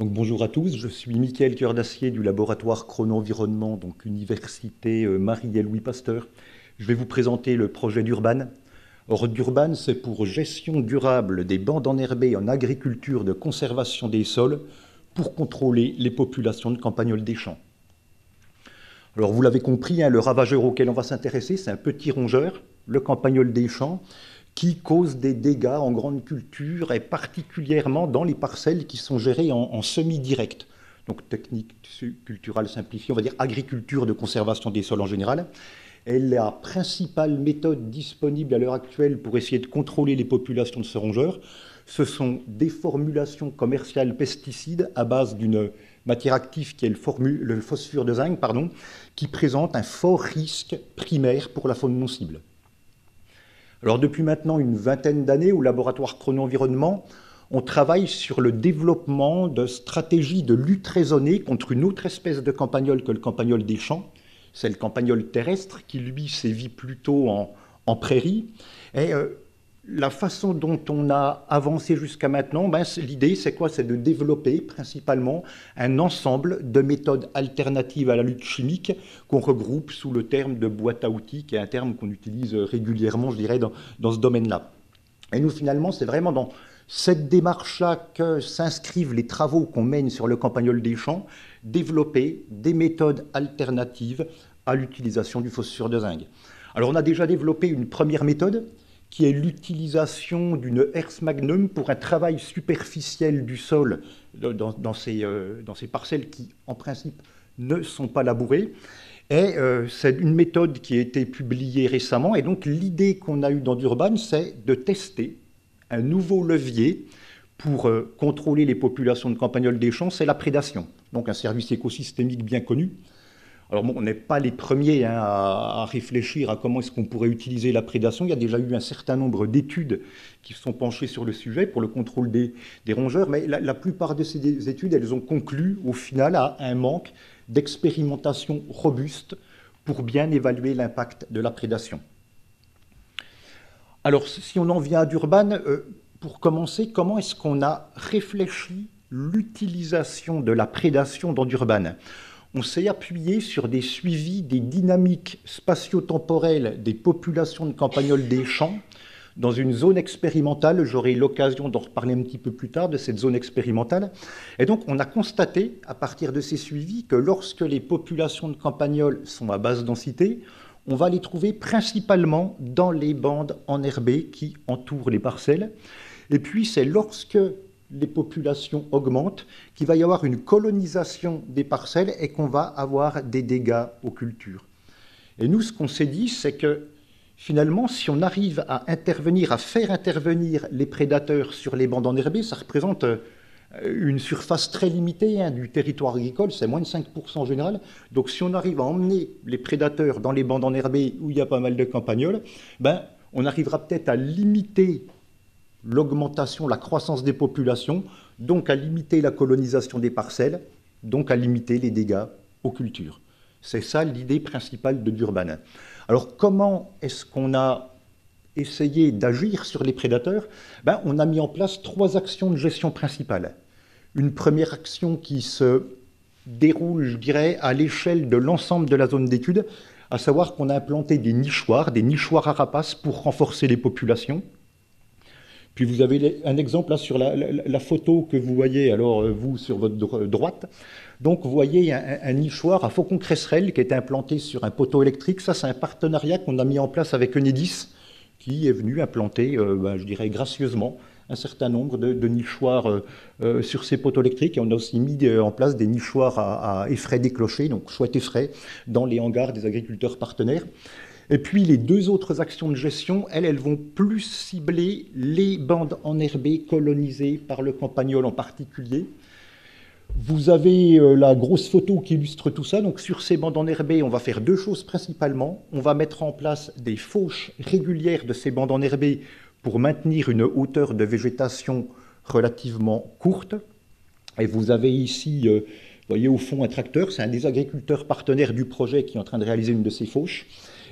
Donc bonjour à tous, je suis Mickaël Cœur d'Acier du laboratoire Chrono-Environnement, donc Université Marie-et-Louis Pasteur. Je vais vous présenter le projet d'Urban. Or, d'Urban, c'est pour gestion durable des bandes enherbées en agriculture de conservation des sols pour contrôler les populations de campagnols des champs. Alors vous l'avez compris, le ravageur auquel on va s'intéresser, c'est un petit rongeur, le campagnol des champs, qui cause des dégâts en grande culture et particulièrement dans les parcelles qui sont gérées en semi-direct. Donc technique culturelle simplifiée, on va dire agriculture de conservation des sols en général. Et la principale méthode disponible à l'heure actuelle pour essayer de contrôler les populations de ce rongeur, ce sont des formulations commerciales pesticides à base d'une matière active qui est le phosphure de zinc, qui présente un fort risque primaire pour la faune non cible. Alors depuis maintenant une vingtaine d'années, au laboratoire Chrono-Environnement, on travaille sur le développement de stratégies de lutte raisonnée contre une autre espèce de campagnol que le campagnol des champs. C'est le campagnol terrestre qui, lui, sévit plutôt en prairie. Et la façon dont on a avancé jusqu'à maintenant, l'idée, c'est quoi? C'est de développer principalement un ensemble de méthodes alternatives à la lutte chimique qu'on regroupe sous le terme de boîte à outils, qui est un terme qu'on utilise régulièrement, je dirais, dans ce domaine-là. Et nous, finalement, c'est vraiment dans cette démarche-là que s'inscrivent les travaux qu'on mène sur le campagnol des champs, développer des méthodes alternatives à l'utilisation du phosphure de zinc. Alors, on a déjà développé une première méthode, qui est l'utilisation d'une herse magnum pour un travail superficiel du sol dans ces parcelles qui, en principe, ne sont pas labourées. Et c'est une méthode qui a été publiée récemment. Et donc, l'idée qu'on a eue dans Durban, c'est de tester un nouveau levier pour contrôler les populations de campagnols des champs, c'est la prédation. Donc, un service écosystémique bien connu. Alors bon, on n'est pas les premiers à réfléchir à comment est-ce qu'on pourrait utiliser la prédation. Il y a déjà eu un certain nombre d'études qui se sont penchées sur le sujet pour le contrôle des rongeurs, mais la plupart de ces études, elles ont conclu au final à un manque d'expérimentation robuste pour bien évaluer l'impact de la prédation. Alors si on en vient à Durban, pour commencer, comment est-ce qu'on a réfléchi l'utilisation de la prédation dans Durban? On s'est appuyé sur des suivis des dynamiques spatio-temporelles des populations de campagnols des champs dans une zone expérimentale. J'aurai l'occasion d'en reparler un petit peu plus tard de cette zone expérimentale. Et donc, on a constaté, à partir de ces suivis, que lorsque les populations de campagnols sont à basse densité, on va les trouver principalement dans les bandes enherbées qui entourent les parcelles. Et puis, c'est lorsque les populations augmentent, qu'il va y avoir une colonisation des parcelles et qu'on va avoir des dégâts aux cultures. Et nous, ce qu'on s'est dit, c'est que finalement, si on arrive à faire intervenir les prédateurs sur les bandes enherbées, ça représente une surface très limitée du territoire agricole, c'est moins de 5% en général. Donc si on arrive à emmener les prédateurs dans les bandes enherbées où il y a pas mal de campagnols, on arrivera peut-être à limiter l'augmentation, la croissance des populations, donc à limiter la colonisation des parcelles, donc à limiter les dégâts aux cultures. C'est ça l'idée principale de Durban. Alors comment est-ce qu'on a essayé d'agir sur les prédateurs? On a mis en place 3 actions de gestion principales. Une première action qui se déroule, je dirais, à l'échelle de l'ensemble de la zone d'étude, à savoir qu'on a implanté des nichoirs à rapaces pour renforcer les populations. Puis vous avez un exemple là sur la photo que vous voyez, alors vous sur votre droite. Donc vous voyez un nichoir à faucon cresserelle qui est implanté sur un poteau électrique. Ça, c'est un partenariat qu'on a mis en place avec Enedis, qui est venu implanter, je dirais gracieusement, un certain nombre de nichoirs sur ces poteaux électriques. Et on a aussi mis en place des nichoirs à effraie des clochers, donc chouette effraie, dans les hangars des agriculteurs partenaires. Et puis les 2 autres actions de gestion, elles vont plus cibler les bandes enherbées colonisées par le campagnol en particulier. Vous avez la grosse photo qui illustre tout ça. Donc sur ces bandes enherbées, on va faire 2 choses principalement. On va mettre en place des fauches régulières de ces bandes enherbées pour maintenir une hauteur de végétation relativement courte. Et vous avez ici voyez au fond un tracteur, c'est un des agriculteurs partenaires du projet qui est en train de réaliser une de ces fauches.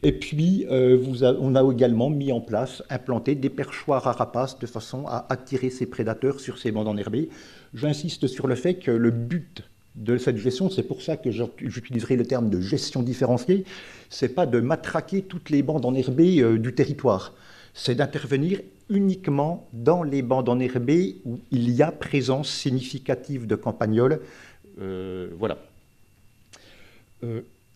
Et puis, on a également mis en place, implanté des perchoirs à rapaces de façon à attirer ces prédateurs sur ces bandes enherbées. J'insiste sur le fait que le but de cette gestion, c'est pour ça que j'utiliserai le terme de gestion différenciée, c'est pas de matraquer toutes les bandes enherbées du territoire, c'est d'intervenir uniquement dans les bandes enherbées où il y a présence significative de campagnols. Voilà.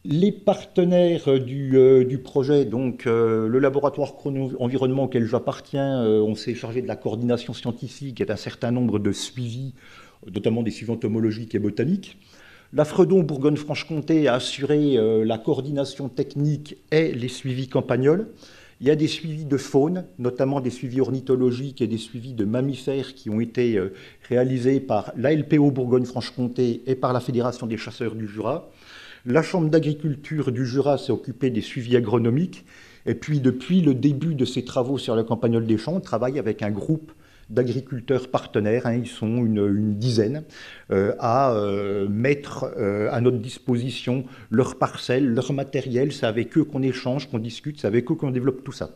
Les partenaires du projet, donc le laboratoire Chrono-Environnement auquel j'appartiens, on s'est chargé de la coordination scientifique et d'un certain nombre de suivis, notamment des suivis entomologiques et botaniques. La Fredon Bourgogne-Franche-Comté a assuré la coordination technique et les suivis campagnols. Il y a des suivis de faune, notamment des suivis ornithologiques et des suivis de mammifères qui ont été réalisés par l'ALPO Bourgogne-Franche-Comté et par la Fédération des chasseurs du Jura. La Chambre d'agriculture du Jura s'est occupée des suivis agronomiques. Et puis, depuis le début de ces travaux sur le campagnol des champs, on travaille avec un groupe d'agriculteurs partenaires, ils sont une dizaine, à mettre à notre disposition leurs parcelles, leur matériel. C'est avec eux qu'on échange, qu'on discute, c'est avec eux qu'on développe tout ça.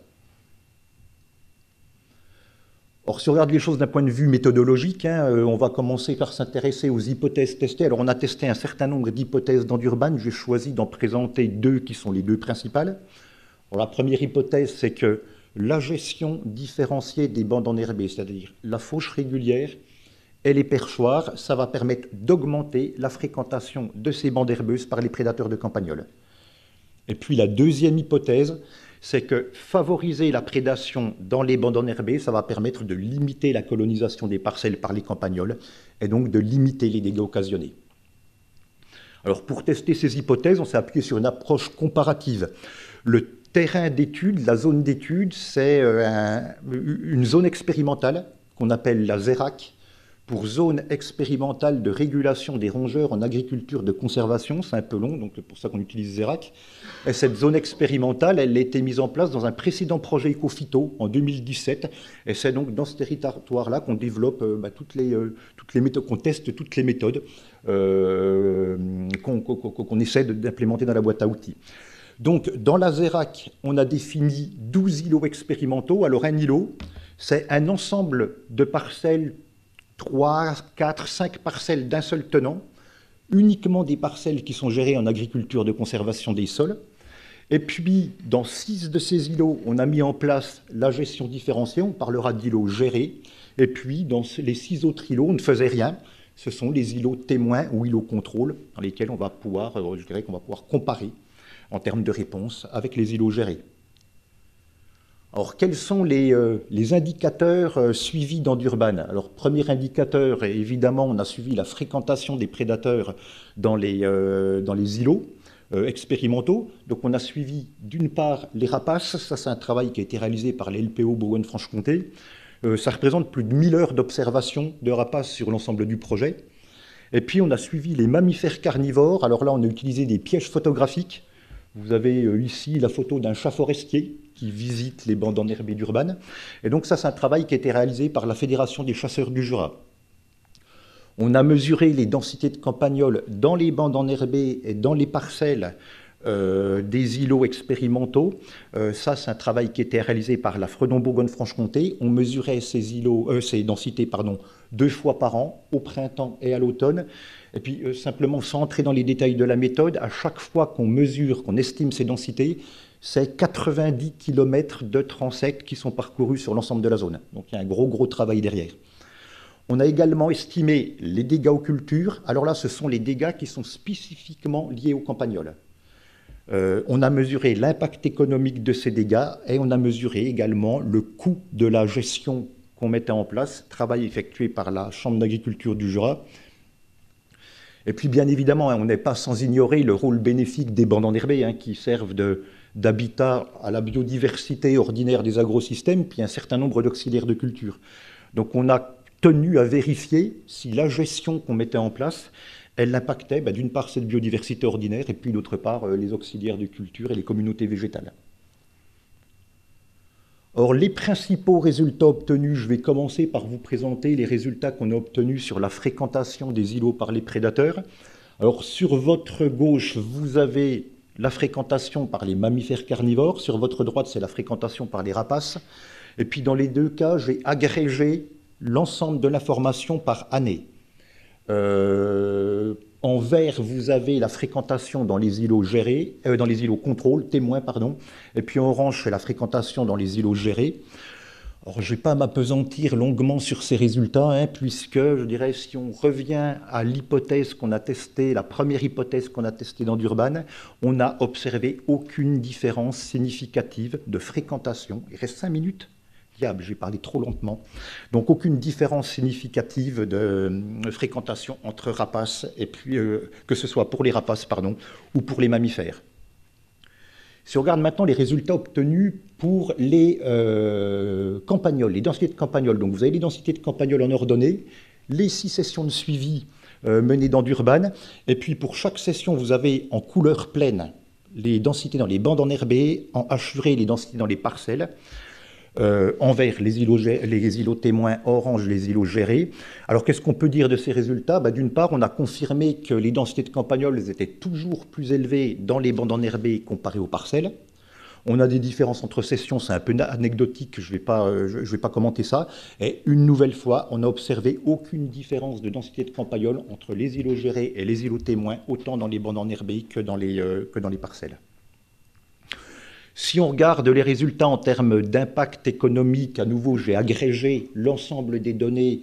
Or, si on regarde les choses d'un point de vue méthodologique, on va commencer par s'intéresser aux hypothèses testées. Alors, on a testé un certain nombre d'hypothèses d'Endurban. J'ai choisi d'en présenter deux qui sont les deux principales. Alors, la première hypothèse, c'est que la gestion différenciée des bandes enherbées, c'est-à-dire la fauche régulière et les perchoirs, ça va permettre d'augmenter la fréquentation de ces bandes herbeuses par les prédateurs de campagnols. Et puis la deuxième hypothèse, c'est que favoriser la prédation dans les bandes enherbées, ça va permettre de limiter la colonisation des parcelles par les campagnols et donc de limiter les dégâts occasionnés. Alors pour tester ces hypothèses, on s'est appuyé sur une approche comparative. Le terrain d'étude, la zone d'étude, c'est une zone expérimentale qu'on appelle la ZERAC, pour zone expérimentale de régulation des rongeurs en agriculture de conservation. C'est un peu long, donc c'est pour ça qu'on utilise ZERAC. Et cette zone expérimentale, elle a été mise en place dans un précédent projet Ecophyto en 2017. Et c'est donc dans ce territoire-là qu'on développe toutes les méthodes, qu'on teste toutes les méthodes qu'on essaie d'implémenter dans la boîte à outils. Donc, dans la ZERAC, on a défini 12 îlots expérimentaux. Alors, un îlot, c'est un ensemble de parcelles, 3, 4, 5 parcelles d'un seul tenant, uniquement des parcelles qui sont gérées en agriculture de conservation des sols. Et puis, dans 6 de ces îlots, on a mis en place la gestion différenciée, on parlera d'îlots gérés. Et puis, dans les 6 autres îlots, on ne faisait rien. Ce sont les îlots témoins ou îlots contrôle, dans lesquels on va pouvoir, je dirais qu'on va pouvoir comparer en termes de réponse avec les îlots gérés. Alors, quels sont les indicateurs suivis d'Endurban? Alors, premier indicateur, évidemment, on a suivi la fréquentation des prédateurs dans les îlots expérimentaux. Donc, on a suivi, d'une part, les rapaces. Ça, c'est un travail qui a été réalisé par les LPO Bourgogne-Franche-Comté. Ça représente plus de 1000 heures d'observation de rapaces sur l'ensemble du projet. Et puis, on a suivi les mammifères carnivores. Alors là, on a utilisé des pièges photographiques. Vous avez ici la photo d'un chat forestier qui visite les bandes enherbées d'Urban. Et donc ça, c'est un travail qui a été réalisé par la Fédération des chasseurs du Jura. On a mesuré les densités de campagnols dans les bandes enherbées et dans les parcelles des îlots expérimentaux. Ça, c'est un travail qui a été réalisé par la Fredon Bourgogne-Franche-Comté. On mesurait ces densités 2 fois par an, au printemps et à l'automne. Et puis, simplement, sans entrer dans les détails de la méthode, à chaque fois qu'on mesure, qu'on estime ces densités, c'est 90 km de transects qui sont parcourus sur l'ensemble de la zone. Donc, il y a un gros travail derrière. On a également estimé les dégâts aux cultures. Alors là, ce sont les dégâts qui sont spécifiquement liés aux campagnols. On a mesuré l'impact économique de ces dégâts et on a mesuré également le coût de la gestion qu'on mettait en place, travail effectué par la Chambre d'agriculture du Jura. Et puis, bien évidemment, on n'est pas sans ignorer le rôle bénéfique des bandes enherbées qui servent d'habitat à la biodiversité ordinaire des agrosystèmes, puis un certain nombre d'auxiliaires de culture. Donc, on a tenu à vérifier si la gestion qu'on mettait en place, elle impactait d'une part cette biodiversité ordinaire et puis d'autre part les auxiliaires de culture et les communautés végétales. Or, les principaux résultats obtenus, je vais commencer par vous présenter les résultats qu'on a obtenus sur la fréquentation des îlots par les prédateurs. Alors sur votre gauche, vous avez la fréquentation par les mammifères carnivores. Sur votre droite, c'est la fréquentation par les rapaces. Et puis dans les deux cas, j'ai agrégé l'ensemble de l'information par année. En vert, vous avez la fréquentation dans les îlots gérés, dans les îlots contrôle, témoins, pardon. Et puis en orange, c'est la fréquentation dans les îlots gérés. Alors, je ne vais pas m'appesantir longuement sur ces résultats, hein, puisque, je dirais, si on revient à l'hypothèse qu'on a testée, la première hypothèse qu'on a testée dans Durban, on n'a observé aucune différence significative de fréquentation. Il reste 5 minutes. Diable, j'ai parlé trop lentement. Donc, aucune différence significative de fréquentation entre rapaces, et puis, que ce soit pour les rapaces, pardon, ou pour les mammifères. Si on regarde maintenant les résultats obtenus pour les campagnols, les densités de campagnols, donc vous avez les densités de campagnols en ordonnée, les 6 sessions de suivi menées dans Durban, et puis pour chaque session, vous avez en couleur pleine les densités dans les bandes enherbées, en hachuré les densités dans les parcelles, en vert les îlots témoins, orange les îlots gérés. Alors qu'est-ce qu'on peut dire de ces résultats? D'une part, on a confirmé que les densités de campagnols étaient toujours plus élevées dans les bandes enherbées comparées aux parcelles. On a des différences entre sessions, c'est un peu anecdotique, je vais pas commenter ça. Et une nouvelle fois, on n'a observé aucune différence de densité de campagnols entre les îlots gérés et les îlots témoins, autant dans les bandes enherbées que dans les parcelles. Si on regarde les résultats en termes d'impact économique, à nouveau, j'ai agrégé l'ensemble des données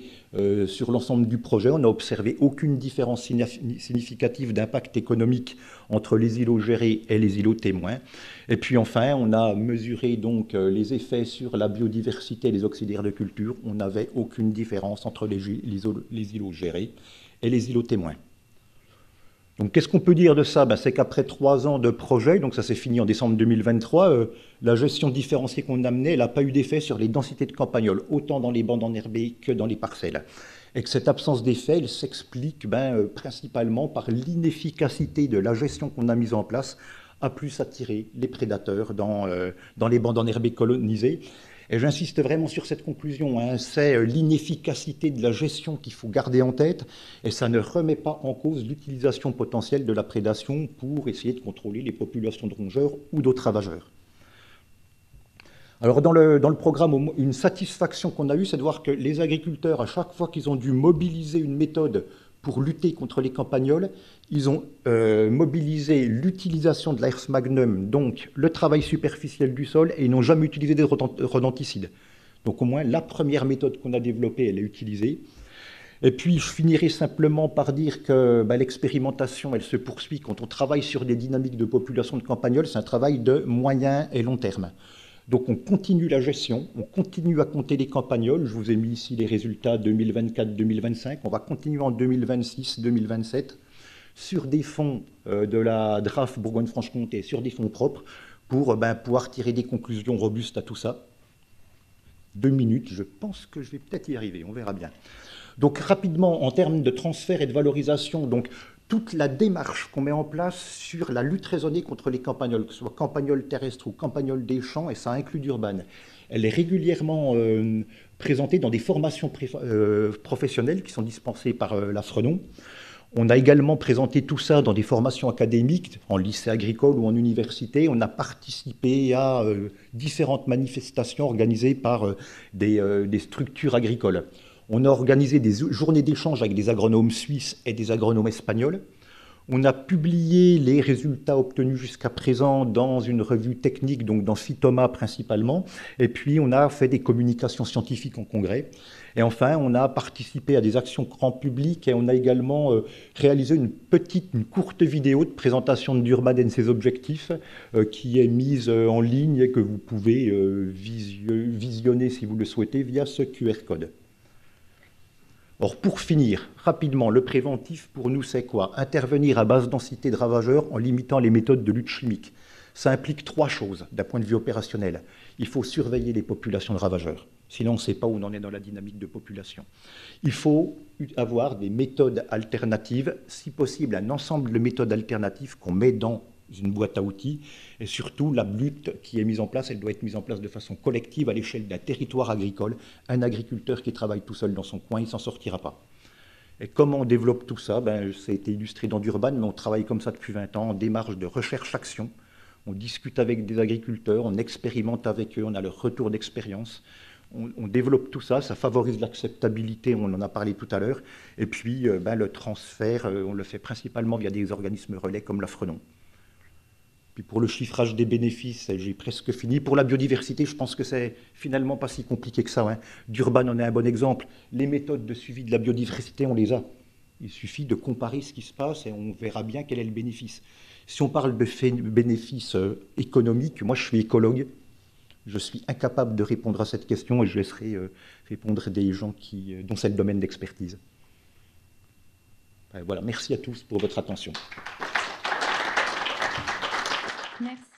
sur l'ensemble du projet. On n'a observé aucune différence significative d'impact économique entre les îlots gérés et les îlots témoins. Et puis enfin, on a mesuré donc les effets sur la biodiversité et les auxiliaires de culture. On n'avait aucune différence entre les îlots gérés et les îlots témoins. Donc, qu'est-ce qu'on peut dire de ça? C'est qu'après 3 ans de projet, donc ça s'est fini en décembre 2023, la gestion différenciée qu'on a menée, elle n'a pas eu d'effet sur les densités de campagnols, autant dans les bandes enherbées que dans les parcelles. Et que cette absence d'effet, elle s'explique principalement par l'inefficacité de la gestion qu'on a mise en place, à plus attirer les prédateurs dans les bandes enherbées colonisées. Et j'insiste vraiment sur cette conclusion, hein, c'est l'inefficacité de la gestion qu'il faut garder en tête, et ça ne remet pas en cause l'utilisation potentielle de la prédation pour essayer de contrôler les populations de rongeurs ou d'autres ravageurs. Alors dans le programme, une satisfaction qu'on a eue, c'est de voir que les agriculteurs, à chaque fois qu'ils ont dû mobiliser une méthode pour lutter contre les campagnols, ils ont mobilisé l'utilisation de l'Aers magnum, donc le travail superficiel du sol, et ils n'ont jamais utilisé des rodenticides. Donc au moins, la première méthode qu'on a développée, elle est utilisée. Et puis, je finirai simplement par dire que l'expérimentation, elle se poursuit quand on travaille sur des dynamiques de population de campagnols. C'est un travail de moyen et long terme. Donc on continue la gestion, on continue à compter les campagnols. Je vous ai mis ici les résultats 2024-2025. On va continuer en 2026-2027 sur des fonds de la DRAF Bourgogne-Franche-Comté, sur des fonds propres, pour pouvoir tirer des conclusions robustes à tout ça. 2 minutes, je pense que je vais peut-être y arriver, on verra bien. Donc rapidement, en termes de transfert et de valorisation, donc toute la démarche qu'on met en place sur la lutte raisonnée contre les campagnols, que ce soit campagnols terrestres ou campagnols des champs, et ça inclut d'urban, elle est régulièrement présentée dans des formations professionnelles qui sont dispensées par la Frenon. On a également présenté tout ça dans des formations académiques, en lycée agricole ou en université. On a participé à différentes manifestations organisées par des structures agricoles. On a organisé des journées d'échange avec des agronomes suisses et des agronomes espagnols. On a publié les résultats obtenus jusqu'à présent dans une revue technique, donc dans Phytoma principalement. Et puis, on a fait des communications scientifiques en congrès. Et enfin, on a participé à des actions grand public et on a également réalisé une courte vidéo de présentation de Durban et de ses objectifs qui est mise en ligne et que vous pouvez visionner si vous le souhaitez via ce QR code. Or, pour finir, rapidement, le préventif pour nous, c'est quoi? Intervenir à basse densité de ravageurs en limitant les méthodes de lutte chimique. Ça implique 3 choses d'un point de vue opérationnel. Il faut surveiller les populations de ravageurs, sinon on ne sait pas où on en est dans la dynamique de population. Il faut avoir des méthodes alternatives, si possible un ensemble de méthodes alternatives qu'on met dans une boîte à outils, et surtout la lutte qui est mise en place, elle doit être mise en place de façon collective à l'échelle d'un territoire agricole. Un agriculteur qui travaille tout seul dans son coin, il ne s'en sortira pas. Et comment on développe tout ça? Ça a été illustré dans Durban, mais on travaille comme ça depuis 20 ans, en démarche de recherche-action. On discute avec des agriculteurs, on expérimente avec eux, on a leur retour d'expérience. On développe tout ça, ça favorise l'acceptabilité, on en a parlé tout à l'heure. Et puis le transfert, on le fait principalement via des organismes relais comme l'AFRENON. Puis pour le chiffrage des bénéfices, j'ai presque fini. Pour la biodiversité, je pense que c'est finalement pas si compliqué que ça, hein. Durban en est un bon exemple. Les méthodes de suivi de la biodiversité, on les a. Il suffit de comparer ce qui se passe et on verra bien quel est le bénéfice. Si on parle de bénéfices économiques, moi je suis écologue. Je suis incapable de répondre à cette question et je laisserai répondre des gens dont c'est le domaine d'expertise. Voilà, merci à tous pour votre attention. Merci.